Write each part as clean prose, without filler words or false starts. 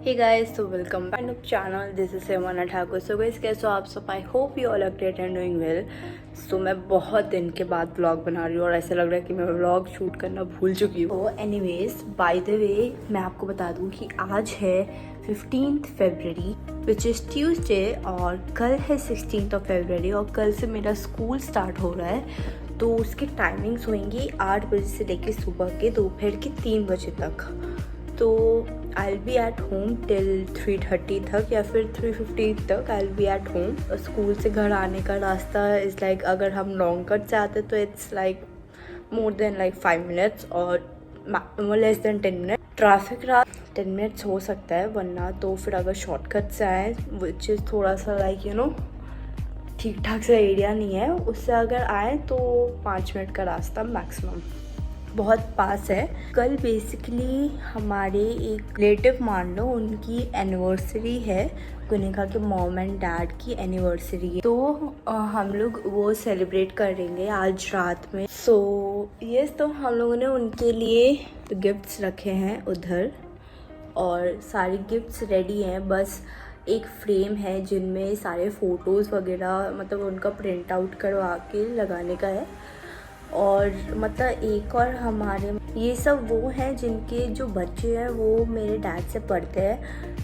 Hey guys, so welcome back to my channel. This is Simona Thakur. So guys, कैसे हो आप सब? I hope you all are great and doing well. So मैं बहुत दिन के बाद व्लॉग बना रही हूँ और ऐसा लग रहा है कि मैं व्लॉग शूट करना भूल चुकी हूँ. तो anyways, by the way, मैं आपको बता दूँ कि आज है 15th February which is Tuesday और कल है 16th of February और कल से मेरा स्कूल स्टार्ट हो रहा है. तो उसकी टाइमिंग्स होंगी 8 बजे से लेकर सुबह के दोपहर के 3 बजे तक. तो I'll be at home till 3:30 तक या फिर 3:15 तक I'll be at home. School से घर आने का रास्ता इज़ लाइक अगर हम लॉन्ग कट से आते तो it's like more then like 5 minutes और लेस देन 10 मिनट. ट्रैफिक रहा 10 मिनट्स हो सकता है, वरना तो फिर अगर शॉर्टकट से आए विच इज़ थोड़ा सा लाइक ठीक ठाक सा एरिया नहीं है, उससे अगर आए तो 5 मिनट का रास्ता मैक्सिमम, बहुत पास है. कल बेसिकली हमारे एक रिलेटिव मान लो उनकी एनिवर्सरी है. कुनिका के मॉम एंड डैड की एनिवर्सरी है, तो हम लोग वो सेलिब्रेट करेंगे आज रात में. सो यस, तो हम लोगों ने उनके लिए गिफ्ट्स रखे हैं उधर और सारे गिफ्ट्स रेडी हैं. बस एक फ्रेम है जिनमें सारे फ़ोटोज़ वगैरह मतलब उनका प्रिंट आउट करवा के लगाने का है. और मतलब एक और हमारे ये सब वो हैं जिनके जो बच्चे हैं वो मेरे डैड से पढ़ते हैं,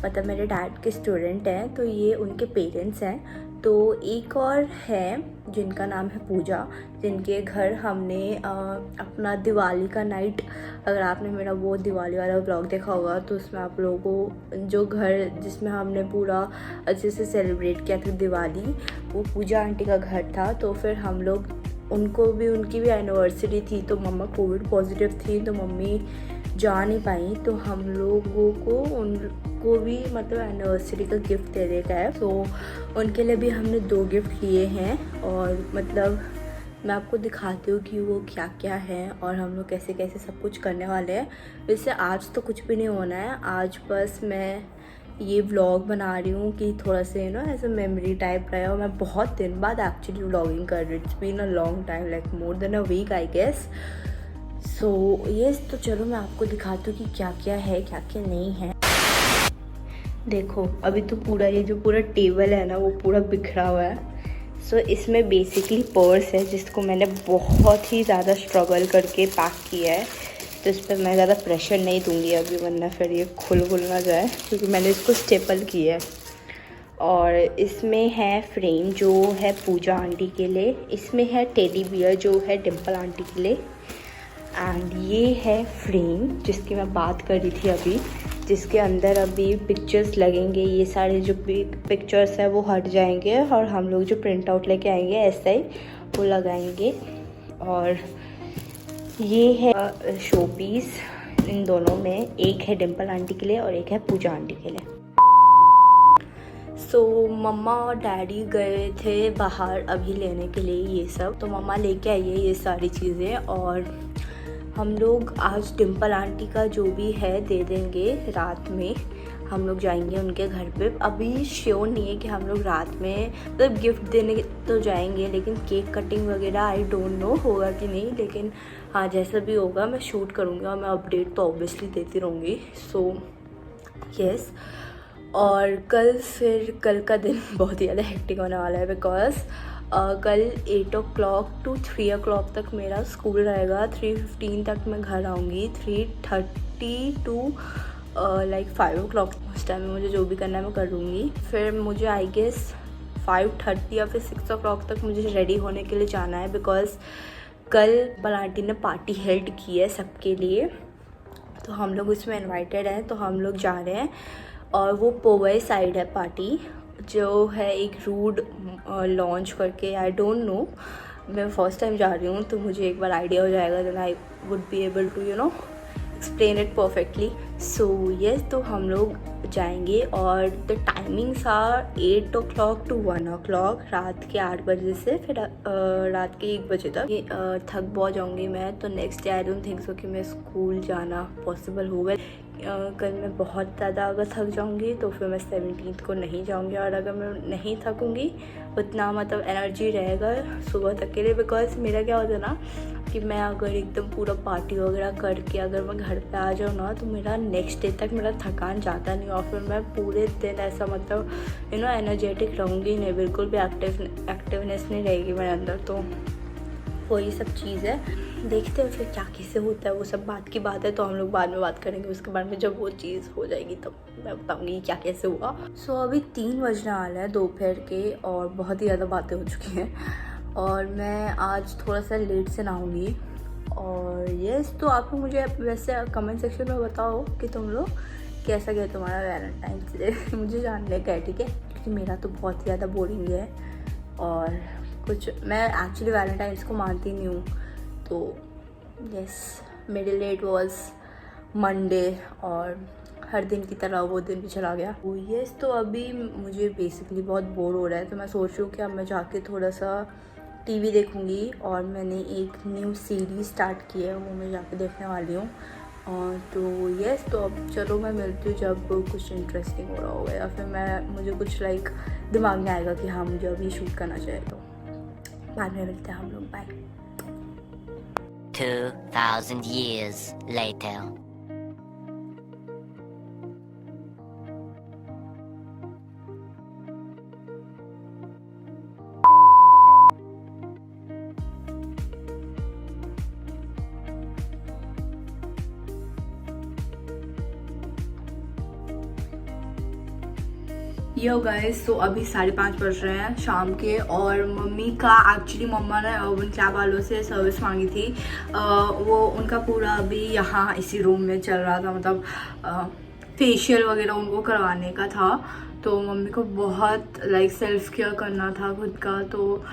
मतलब मेरे डैड के स्टूडेंट हैं, तो ये उनके पेरेंट्स हैं. तो एक और है जिनका नाम है पूजा, जिनके घर हमने अपना दिवाली का नाइट, अगर आपने मेरा वो दिवाली वाला ब्लॉग देखा होगा तो उसमें आप लोगों को जो घर जिसमें हमने पूरा अच्छे से सेलिब्रेट किया था दिवाली, वो पूजा आंटी का घर था. तो फिर हम लोग उनकी भी एनिवर्सरी थी, तो मम्मा कोविड पॉजिटिव थी तो मम्मी जा नहीं पाई, तो हम लोगों को उनको भी मतलब एनिवर्सरी का गिफ्ट देने का है. तो उनके लिए भी हमने 2 गिफ्ट किए हैं और मतलब मैं आपको दिखाती हूँ कि वो क्या क्या है और हम लोग कैसे कैसे सब कुछ करने वाले हैं. वैसे आज तो कुछ भी नहीं होना है, आज बस मैं ये व्लॉग बना रही हूँ कि थोड़ा से ऐसा मेमोरी टाइप रहा है. और मैं बहुत दिन बाद एक्चुअली व्लॉगिंग कर रही हूँ. It's been a long time, like more than a week I guess. So yes, तो चलो मैं आपको दिखाती हूँ कि क्या क्या है क्या क्या नहीं है. देखो अभी तो पूरा ये जो पूरा टेबल है ना वो पूरा बिखरा हुआ है. सो इसमें बेसिकली पर्स है जिसको मैंने बहुत ही ज़्यादा स्ट्रगल करके पैक किया है. तो इस पर मैं ज़्यादा प्रेशर नहीं दूंगी अभी, वरना फिर ये खुल ना जाए, क्योंकि मैंने इसको स्टेपल किया है. और इसमें है फ्रेम जो है पूजा आंटी के लिए, इसमें है टेडी बियर जो है डिम्पल आंटी के लिए, एंड ये है फ्रेम जिसकी मैं बात कर रही थी अभी, जिसके अंदर अभी पिक्चर्स लगेंगे. ये सारे जो पिक्चर्स हैं वो हट जाएंगे और हम लोग जो प्रिंट आउट लेके आएंगे ऐसा ही वो लगाएंगे. और ये है शो पीस, इन दोनों में एक है डिम्पल आंटी के लिए और एक है पूजा आंटी के लिए. सो मम्मा और डैडी गए थे बाहर अभी लेने के लिए ये सब, तो मम्मा लेके आई है ये सारी चीज़ें और हम लोग आज डिम्पल आंटी का जो भी है दे देंगे. रात में हम लोग जाएंगे उनके घर पे. अभी श्योर नहीं है कि हम लोग रात में मतलब गिफ्ट देने तो जाएंगे, लेकिन केक कटिंग वगैरह आई डोंट नो होगा कि नहीं, लेकिन हाँ जैसा भी होगा मैं शूट करूँगी और मैं अपडेट तो ऑब्वियसली देती रहूँगी. सो यस, और कल का दिन बहुत ही ज़्यादा हेक्टिक होने वाला है बिकॉज कल 8 o'clock to 3 o'clock तक मेरा स्कूल रहेगा. 3:15 तक मैं घर आऊँगी. 3:30 to लाइक 5 o'clock उस टाइम में मुझे जो भी करना है मैं कर लूँगी. फिर मुझे आई गेस 5:30 या फिर 6 o'clock तक मुझे रेडी होने के लिए जाना है, बिकॉज कल बलाटी ने पार्टी हेल्ड की है सबके लिए, तो हम लोग उसमें इनवाइटेड हैं, तो हम लोग जा रहे हैं. और वो पोवई साइड है पार्टी, जो है एक रूड लॉन्च करके, आई डोंट नो, मैं फर्स्ट टाइम जा रही हूँ तो मुझे एक बार आइडिया हो जाएगा, then I would be able to explain it perfectly. So yes, तो हम लोग जाएंगे और the timings are 8 o'clock to 1 o'clock, रात के 8 बजे से फिर रात के 1 बजे तक. थक बहुत जाऊँगी मैं, तो next day I don't think so कि मैं स्कूल जाना पॉसिबल होगा, कल मैं बहुत ज़्यादा अगर थक जाऊंगी तो फिर मैं 17 को नहीं जाऊंगी, और अगर मैं नहीं थकूंगी उतना मतलब एनर्जी रहेगा सुबह तक के लिए। बिकॉज मेरा क्या होता है ना कि मैं अगर एकदम पूरा पार्टी वगैरह करके अगर मैं घर पे आ जाऊँ ना तो मेरा नेक्स्ट डे तक मेरा थकान जाता नहीं, और फिर मैं पूरे दिन ऐसा मतलब एनर्जेटिक रहूँगी नहीं, बिल्कुल भी एक्टिवनेस नहीं रहेगी मेरे अंदर। तो वही सब चीज़ है, देखते हैं फिर क्या कैसे होता है, वो सब बात की बात है, तो हम लोग बाद में बात करेंगे उसके बारे में। जब वो चीज़ हो जाएगी तब मैं बताऊँगी क्या कैसे हुआ। सो अभी 3 बजने वाला है दोपहर के, और बहुत ही ज़्यादा बातें हो चुकी हैं, और मैं आज थोड़ा सा लेट से नहाऊँगी। और यस, तो आप लोग मुझे वैसे कमेंट सेक्शन में बताओ कि तुम लोग कैसा गया तुम्हारा वैलेंटाइंस डे मुझे जानने का है, ठीक है, क्योंकि मेरा तो बहुत ही ज़्यादा बोरिंग है। और कुछ मैं एक्चुअली वैलेंटाइंस को मानती नहीं हूँ, तो यस मेरे लिए इट वॉज मंडे, और हर दिन की तरह वो दिन भी चला गया। तो यस, तो अभी मुझे बेसिकली बहुत बोर हो रहा है, तो मैं सोच रही हूँ कि अब मैं जाके थोड़ा सा टीवी देखूँगी, और मैंने एक न्यू सीरीज स्टार्ट की है, वो मैं जाके देखने वाली हूँ। तो यस, तो अब चलो मैं मिलती हूँ जब कुछ इंटरेस्टिंग हो रहा होगा, या फिर मुझे कुछ लाइक दिमाग में आएगा कि हाँ मुझे अभी शूट करना चाहिए, तो बाद में मिलते हैं हम लोग। Bye. 2000 years later. Yo guys, तो अभी 5:30 बज रहे हैं शाम के, और मम्मी का एक्चुअली मम्मा ने ओवन कैब वालों से सर्विस मांगी थी। वो उनका पूरा अभी यहाँ इसी रूम में चल रहा था, मतलब फेशियल वगैरह उनको करवाने का था। तो मम्मी को बहुत लाइक सेल्फ केयर करना था खुद का, तो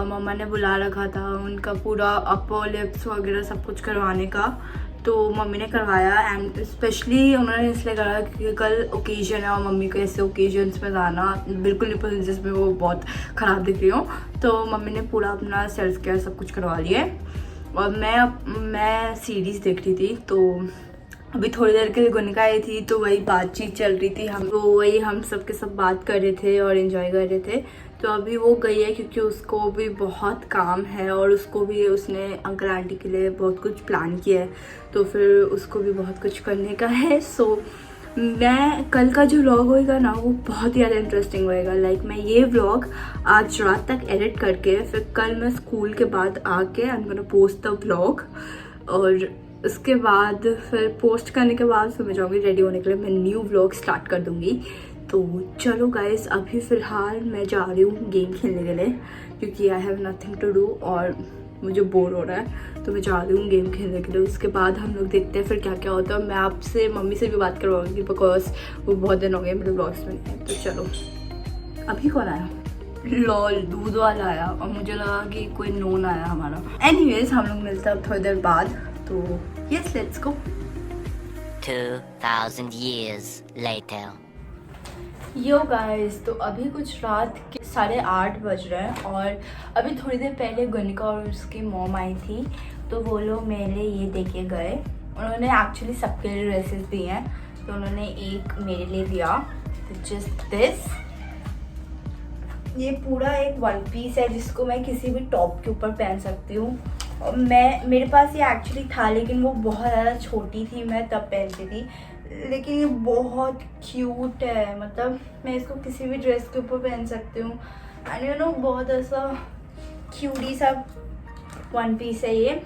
मम्मा ने बुला रखा था उनका पूरा अपर लिप्स वगैरह सब कुछ करवाने का। तो मम्मी ने करवाया, एंड स्पेशली उन्होंने इसलिए करा क्योंकि कल ओकेजन है, और मम्मी को ऐसे ओकेजन्स में जाना बिल्कुल नहीं पसंद जिसमें वो बहुत ख़राब दिख रही हो। तो मम्मी ने पूरा अपना सेल्फ केयर सब कुछ करवा लिया है, और मैं सीरीज़ देख रही थी। तो अभी थोड़ी देर के लिए गुनिका आई थी, तो वही बातचीत चल रही थी, हम सब के सब बात कर रहे थे और एंजॉय कर रहे थे। तो अभी वो गई है क्योंकि उसको भी बहुत काम है, और उसको भी उसने अंकल आंटी के लिए बहुत कुछ प्लान किया है, तो फिर उसको भी बहुत कुछ करने का है। सो मैं कल का जो व्लॉग होएगा ना वो बहुत ही ज़्यादा इंटरेस्टिंग होएगा। लाइक मैं ये व्लॉग आज रात तक एडिट करके फिर कल मैं स्कूल के बाद आके I am gonna post the vlog, और उसके बाद फिर पोस्ट करने के बाद फिर मैं जाऊँगी रेडी होने के लिए, मैं न्यू व्लॉग स्टार्ट कर दूँगी। तो चलो गाइस, अभी फ़िलहाल मैं जा रही हूँ गेम खेलने के लिए, क्योंकि I have nothing to do और मुझे बोर हो रहा है, तो मैं जा रही हूँ गेम खेलने के लिए। उसके बाद हम लोग देखते हैं फिर क्या क्या होता है। मैं आपसे मम्मी से भी बात करवाऊँगी, बिकॉज वो बहुत दिन हो गए मेरे ब्लॉग्स में। तो चलो, अभी कौन आया? लॉल, दूध वाला आया, और मुझे लगा कि कोई नोन आया हमारा। एनीवेज, हम लोग मिलते हैं थोड़ी देर बाद। तो yes, let's go. 2000 years later. Yo guys, तो अभी कुछ रात के 8:30 बज रहे हैं, और अभी थोड़ी देर पहले गुनिका और उसकी मॉम आई थी, तो वो लोग मेरे लिए ये दे के गए। उन्होंने एक्चुअली सबके लिए ड्रेसेस दी हैं, तो उन्होंने एक मेरे लिए दिया, जस्ट दिस। ये पूरा एक वन पीस है जिसको मैं किसी भी टॉप के ऊपर पहन सकती हूँ। और मेरे पास ये एक्चुअली था, लेकिन वो बहुत ज़्यादा छोटी थी, मैं तब पहनती थी। लेकिन ये बहुत क्यूट है, मतलब मैं इसको किसी भी ड्रेस के ऊपर पहन सकती हूँ। एंड यू नो, बहुत ऐसा क्यूटी सा वन पीस है ये।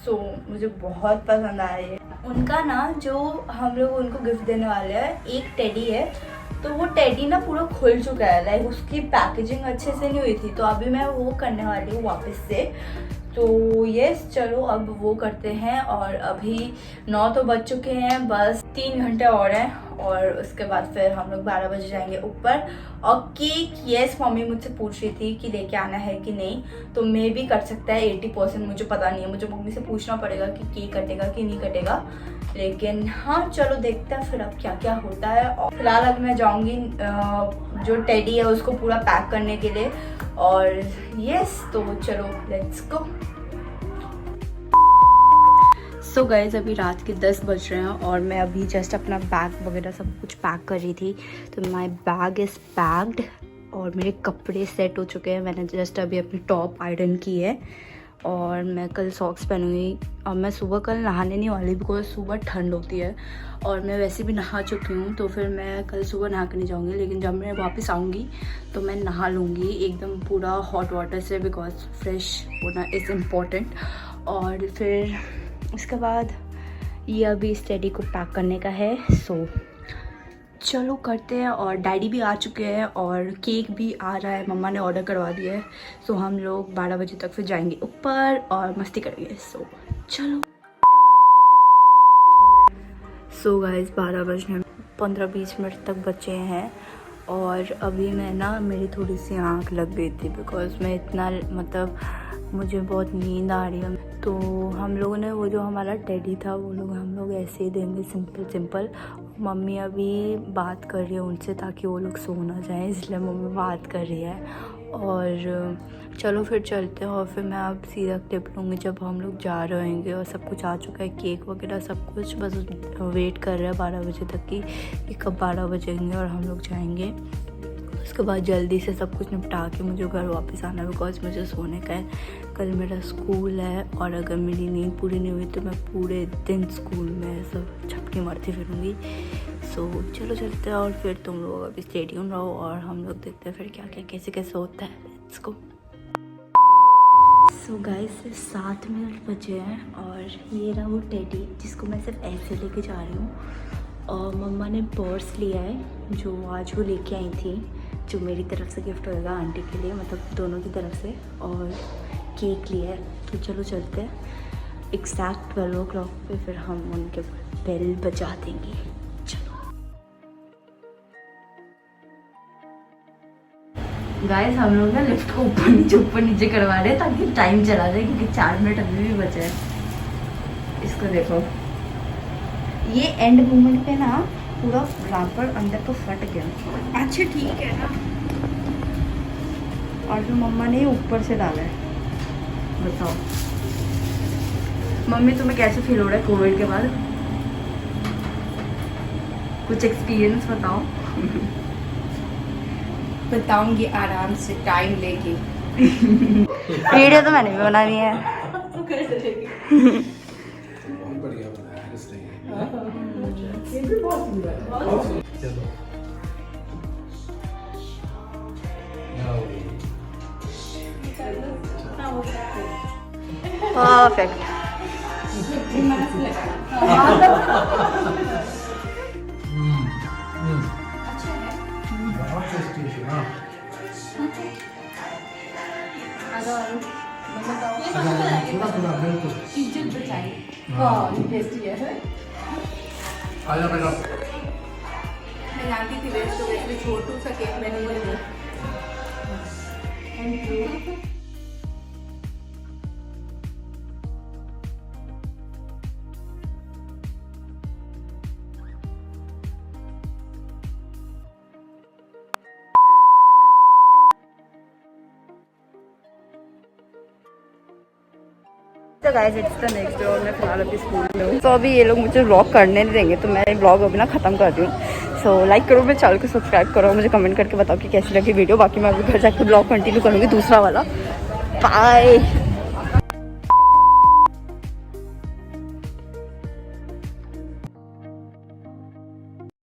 सो मुझे बहुत पसंद आया ये। उनका ना, जो हम लोग उनको गिफ्ट देने वाले हैं, एक टेडी है, तो वो टेडी ना पूरा खुल चुका है, लाइक उसकी पैकेजिंग अच्छे से नहीं हुई थी, तो अभी मैं वो करने वाली हूँ वापस से। तो यस, चलो अब वो करते हैं। और अभी 9 तो बज चुके हैं, बस 3 घंटे और हैं, और उसके बाद फिर हम लोग 12 बजे जाएंगे ऊपर। और केक, यस, मम्मी मुझसे पूछ रही थी कि लेके आना है कि नहीं, तो मे भी कर सकता है 80%, मुझे पता नहीं है, मुझे मम्मी से पूछना पड़ेगा कि केक कटेगा कि नहीं कटेगा। लेकिन हाँ, चलो देखते हैं फिर अब क्या क्या होता है। और फिलहाल अब मैं जाऊँगी जो टेडी है उसको पूरा पैक करने के लिए। और यस, तो चलो लेट्स गो। सो गाइस अभी रात के 10 बज रहे हैं और मैं अभी जस्ट अपना बैग वगैरह सब कुछ पैक कर रही थी। तो माय बैग इज़ पैक्ड और मेरे कपड़े सेट हो चुके हैं। मैंने जस्ट अभी अपनी टॉप आयरन की है और मैं कल सॉक्स पहनूंगी। और मैं सुबह कल नहाने नहीं वाली बिकॉज सुबह ठंड होती है और मैं वैसे भी नहा चुकी हूँ, तो फिर मैं कल सुबह नहा कर नहीं जाऊँगी। लेकिन जब मैं वापस आऊँगी तो मैं नहा लूँगी एकदम पूरा हॉट वाटर से, बिकॉज फ्रेश होना इज़ इम्पॉर्टेंट। और फिर उसके बाद ये अभी स्टडी को पैक करने का है। सो चलो करते हैं। और डैडी भी आ चुके हैं और केक भी आ रहा है, मम्मा ने ऑर्डर करवा दिया है। सो हम लोग 12 बजे तक फिर जाएंगे ऊपर और मस्ती करेंगे। सो चलो। सो गाइस 12 बजने 15-20 मिनट तक बचे हैं और अभी मैं ना मेरी थोड़ी सी आँख लग गई थी बिकॉज मैं इतना मतलब मुझे बहुत नींद आ रही है। तो हम लोगों ने वो जो हमारा टेडी था वो लोग हम लोग ऐसे ही देंगे सिंपल। मम्मी अभी बात कर रही है उनसे ताकि वो लोग सो ना जाएं, इसलिए मम्मी बात कर रही है। और चलो फिर चलते हैं और फिर मैं अब सीधा क्लिप लूँगी जब हम लोग जा रहे होंगे। और सब कुछ आ चुका है, केक वगैरह सब कुछ, बस वेट कर रहे हैं 12 बजे तक कि कब 12 बजेंगे और हम लोग जाएंगे। उसके बाद जल्दी से सब कुछ निपटा के मुझे घर वापस आना है बिकॉज मुझे सोने का है। कल मेरा स्कूल है और अगर मेरी नींद पूरी नहीं हुई तो मैं पूरे दिन स्कूल में सब झपकी मारती फिरूँगी। सो चलो चलते हैं और फिर तुम लोग अभी स्टे ट्यून रहो और हम लोग देखते हैं फिर क्या क्या कैसे कैसे होता है। Let's go. So guys 7 minute बचे हैं और ये रहा वो टेडी जिसको मैं सिर्फ ऐसे लेके जा रही हूँ। और मम्मा ने पर्स लिया है जो आज वो लेके आई थी, जो मेरी तरफ से गिफ्ट होएगा आंटी के लिए, मतलब दोनों की तरफ से। और केक लिया है। तो चलो चलते हैं एग्जैक्ट 12 o'clock पे, फिर हम उनके बेल बजा देंगे। चलो गाइस हम लोग ना लिफ्ट को ऊपर नीचे करवा रहे हैं ताकि टाइम चला जाए क्योंकि 4 मिनट अभी भी बचे हैं। इसको देखो, ये एंड मोमेंट पे ना पूरा रैपर अंदर तो फट गया। अच्छा ठीक है ना। और जो मम्मा ने ऊपर से डाला है, बताओ मम्मी तुम्हें कैसे फील हो रहा है कोविड के बाद? कुछ एक्सपीरियंस बताओ। बताऊंगी आराम से टाइम लेके। वीडियो तो मैंने भी बनानी है। बहुत बढ़िया बनाया है इसने। चलो परफेक्ट। बहुत टेस्टी है ना। थोड़ा थोड़ा बिल्कुल इज्जत बचाई। हाँ ये टेस्टी है। आजा बेटा। मैं जानती थी वेस्ट हो गई, छोटू सा केक मैंने ले लिया। Thank you. तो guys it's the next day और मैं फिलहाल अभी स्कूल में हूँ। तो अभी ये लोग मुझे व्लॉग करने नहीं देंगे तो मैं व्लॉग अभी ना ख़त्म कर रही हूँ। सो लाइक करो, मेरे चैनल को सब्सक्राइब करो, मुझे कमेंट करके बताओ कि कैसी लगी वीडियो। बाकी मैं अभी घर जाकर व्लॉग कंटिन्यू करूँगी दूसरा वाला। बाय।